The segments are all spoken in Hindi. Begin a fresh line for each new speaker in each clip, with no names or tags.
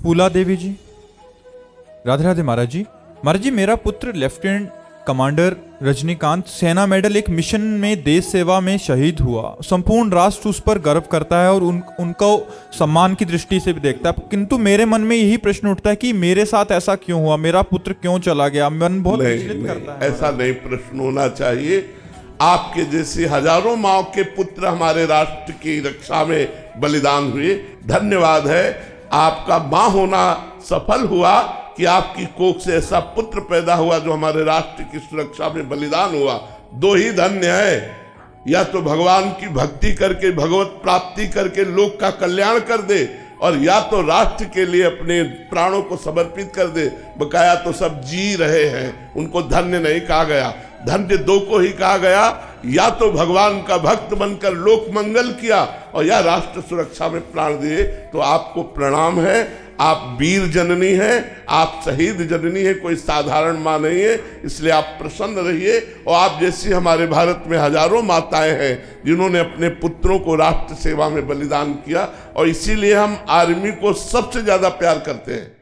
फूला देवी जी। राधे राधे महाराज जी। महाराज जी, मेरा पुत्र लेफ्टिनेंट कमांडर रजनीकांत सेना मेडल एक मिशन में देश सेवा में शहीद हुआ। संपूर्ण राष्ट्र उस पर गर्व करता है और उनको सम्मान की दृष्टि से भी देखता है, किंतु मेरे मन में यही प्रश्न उठता है कि मेरे साथ ऐसा क्यों हुआ, मेरा पुत्र क्यों चला गया। मन बहुत विचलित करता है।
ऐसा नहीं प्रश्न होना चाहिए। आपके जैसे हजारों माओ के पुत्र हमारे राष्ट्र की रक्षा में बलिदान हुए। धन्यवाद है, आपका मां होना सफल हुआ कि आपकी कोख से ऐसा पुत्र पैदा हुआ जो हमारे राष्ट्र की सुरक्षा में बलिदान हुआ। दो ही धन्य है, या तो भगवान की भक्ति करके भगवत प्राप्ति करके लोक का कल्याण कर दे, और या तो राष्ट्र के लिए अपने प्राणों को समर्पित कर दे। बकाया तो सब जी रहे हैं, उनको धन्य नहीं कहा गया। धन्य दो को ही कहा गया, या तो भगवान का भक्त बनकर लोक मंगल किया और या राष्ट्र सुरक्षा में प्राण दिए। तो आपको प्रणाम है, आप वीर जननी हैं, आप शहीद जननी हैं, कोई साधारण माँ नहीं है। इसलिए आप प्रसन्न रहिए। और आप जैसी हमारे भारत में हजारों माताएं हैं जिन्होंने अपने पुत्रों को राष्ट्र सेवा में बलिदान किया, और इसीलिए हम आर्मी को सबसे ज्यादा प्यार करते हैं,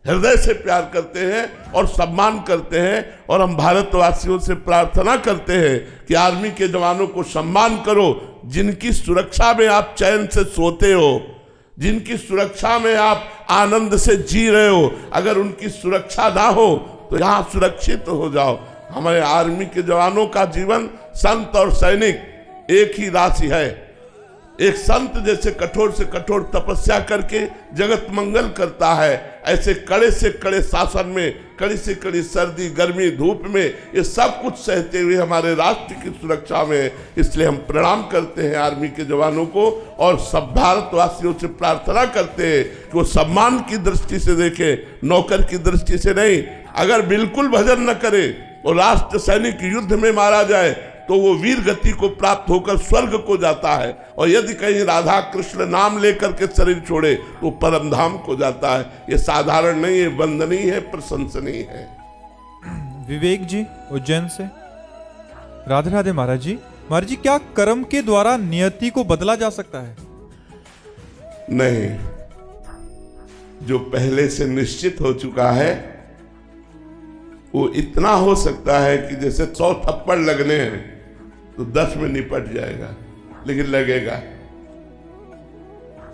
हृदय से प्यार करते हैं और सम्मान करते हैं। और हम भारतवासियों से प्रार्थना करते हैं कि आर्मी के जवानों को सम्मान करो, जिनकी सुरक्षा में आप चैन से सोते हो, जिनकी सुरक्षा में आप आनंद से जी रहे हो। अगर उनकी सुरक्षा ना हो तो यहाँ सुरक्षित हो जाओ। हमारे आर्मी के जवानों का जीवन, संत और सैनिक एक ही राशि है। एक संत जैसे कठोर से कठोर तपस्या करके जगत मंगल करता है, ऐसे कड़े से कड़े शासन में, कड़ी से कड़ी सर्दी गर्मी धूप में ये सब कुछ सहते हुए हमारे राष्ट्र की सुरक्षा में। इसलिए हम प्रणाम करते हैं आर्मी के जवानों को, और सब भारतवासियों से प्रार्थना करते हैं कि वो सम्मान की दृष्टि से देखें, नौकर की दृष्टि से नहीं। अगर बिल्कुल भजन न करे और राष्ट्र सैनिक युद्ध में मारा जाए तो वो वीर गति को प्राप्त होकर स्वर्ग को जाता है, और यदि कहीं राधा कृष्ण नाम लेकर के शरीर छोड़े तो परम धाम को जाता है। ये साधारण नहीं है, वंदनीय है, प्रशंसनीय है।
विवेक जी उज्जैन से। राधे राधे महाराज जी। महाराज जी, क्या कर्म के द्वारा नियति को बदला जा सकता है?
नहीं, जो पहले से निश्चित हो चुका है वो इतना हो सकता है कि जैसे 100 थप्पड़ लगने हैं तो 10 में निपट जाएगा, लेकिन लगेगा।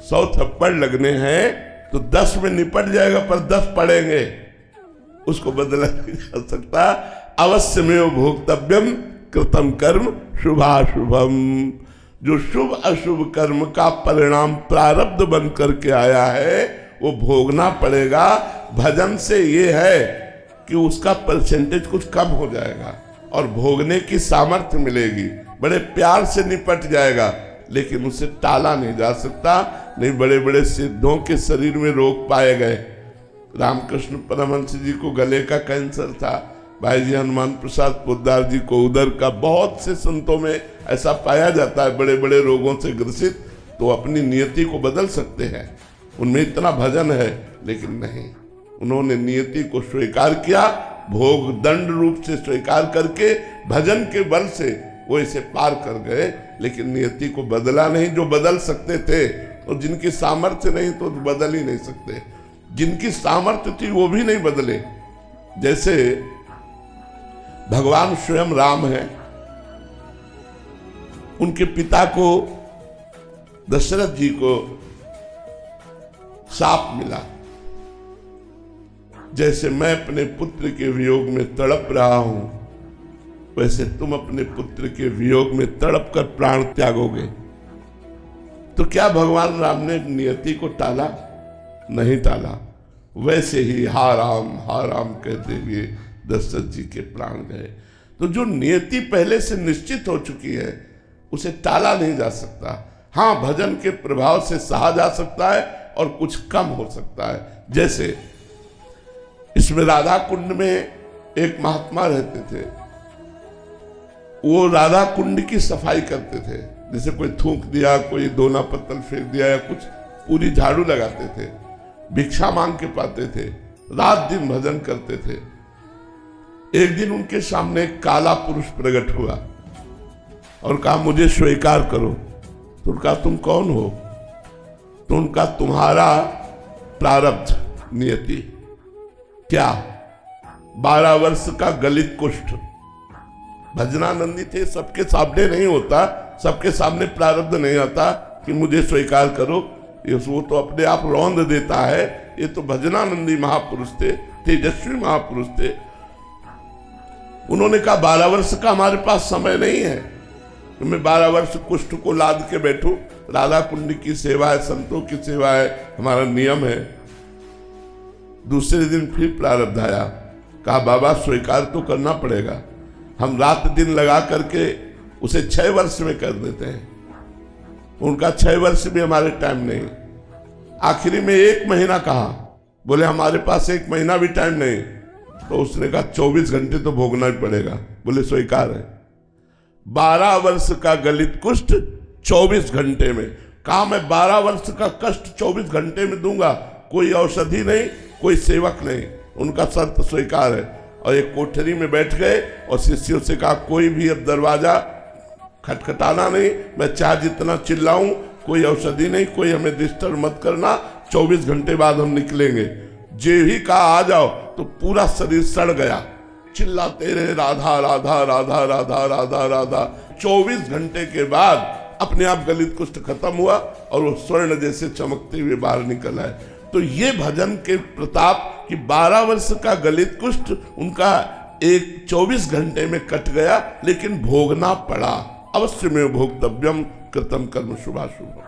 100 थप्पड़ लगने हैं तो 10 में निपट जाएगा, पर 10 पड़ेंगे, उसको बदला नहीं जा सकता। अवश्य में भोक्तव्यम कृतम कर्म शुभाशुभम। जो शुभ अशुभ कर्म का परिणाम प्रारब्ध बन करके आया है वो भोगना पड़ेगा। भजन से ये है कि उसका परसेंटेज कुछ कम हो जाएगा और भोगने की सामर्थ्य मिलेगी। बड़े प्यार से निपट जाएगा, लेकिन उसे टाला नहीं जा सकता। नहीं, बड़े बड़े सिद्धों के शरीर में रोग पाए गए। रामकृष्ण परमहंस जी को गले का कैंसर था, भाई जी हनुमान प्रसाद पोद्दार जी को उदर का, बहुत से संतों में ऐसा पाया जाता है बड़े बड़े रोगों से ग्रसित। तो अपनी नियति को बदल सकते हैं, उनमें इतना भजन है, लेकिन नहीं, उन्होंने नियति को स्वीकार किया, भोग दंड रूप से स्वीकार करके भजन के बल से वो इसे पार कर गए, लेकिन नियति को बदला नहीं। जो बदल सकते थे, और जिनकी सामर्थ्य नहीं तो बदल ही नहीं सकते। जिनकी सामर्थ्य थी वो भी नहीं बदले। जैसे भगवान स्वयं राम है, उनके पिता को दशरथ जी को शाप मिला, जैसे मैं अपने पुत्र के वियोग में तड़प रहा हूं, वैसे तुम अपने पुत्र के वियोग में तड़प कर प्राण त्यागोगे। तो क्या भगवान राम ने नियति को टाला? नहीं टाला। वैसे ही हा राम कहते हुए दशरथ जी के प्राण गए। तो जो नियति पहले से निश्चित हो चुकी है उसे टाला नहीं जा सकता। हाँ, भजन के प्रभाव से सहा जा सकता है और कुछ कम हो सकता है। जैसे इसमें राधा कुंड में एक महात्मा रहते थे, वो राधा कुंड की सफाई करते थे। जैसे कोई थूक दिया, कोई दोना पत्तल फेंक दिया या कुछ, पूरी झाड़ू लगाते थे, भिक्षा मांग के पाते थे, रात दिन भजन करते थे। एक दिन उनके सामने एक काला पुरुष प्रकट हुआ और कहा मुझे स्वीकार करो। तो उनका तुम कौन हो? तो उनका तुम्हारा प्रारब्ध, नियति। क्या? 12 वर्ष का गलित कुष्ठ। भजनानंदी थे, सबके सामने नहीं होता, सबके सामने प्रारब्ध नहीं आता कि मुझे स्वीकार करो, वो तो अपने आप रौंद देता है। ये तो भजनानंदी महापुरुष थे, तेजस्वी महापुरुष थे। उन्होंने कहा 12 वर्ष का हमारे पास समय नहीं है, तो मैं 12 वर्ष कुष्ठ को लाद के बैठूं। राधा कुंड की सेवा है, संतों की सेवा है, हमारा नियम है। दूसरे दिन फिर प्रारब्ध आया। कहा बाबा स्वीकार तो करना पड़ेगा, हम रात दिन लगा करके उसे 6 वर्ष में कर देते हैं। उनका 6 वर्ष भी हमारे टाइम नहीं। आखिरी में 1 महीना कहा, बोले हमारे पास 1 महीना भी टाइम नहीं। तो उसने कहा 24 घंटे तो भोगना ही पड़ेगा। बोले स्वीकार है। 12 वर्ष का गलित कुष्ठ 24 घंटे में। कहा मैं 12 वर्ष का कष्ट 24 घंटे में दूंगा, कोई औषधि नहीं, कोई सेवक नहीं। उनका शर्त स्वीकार है। और एक कोठरी में बैठ गए और शिष्यों से कहा कोई भी अब दरवाजा खटखटाना नहीं, मैं चाहे जितना चिल्लाऊं, कोई औषधि नहीं, कोई हमें डिस्टर्ब मत करना, 24 घंटे बाद हम निकलेंगे। जे ही कहा आ जाओ तो पूरा शरीर सड़ गया, चिल्लाते रहे राधा राधा राधा राधा राधा राधा। 24 घंटे के बाद अपने आप गलित कुष्ठ खत्म हुआ और वो स्वर्ण जैसे चमकते हुए बाहर निकल आए। तो ये भजन के प्रताप कि 12 वर्ष का गलित कुष्ठ उनका 24 घंटे में कट गया, लेकिन भोगना पड़ा। अवश्य में भोक्तव्यम कृतम कर्म शुभाशुभ।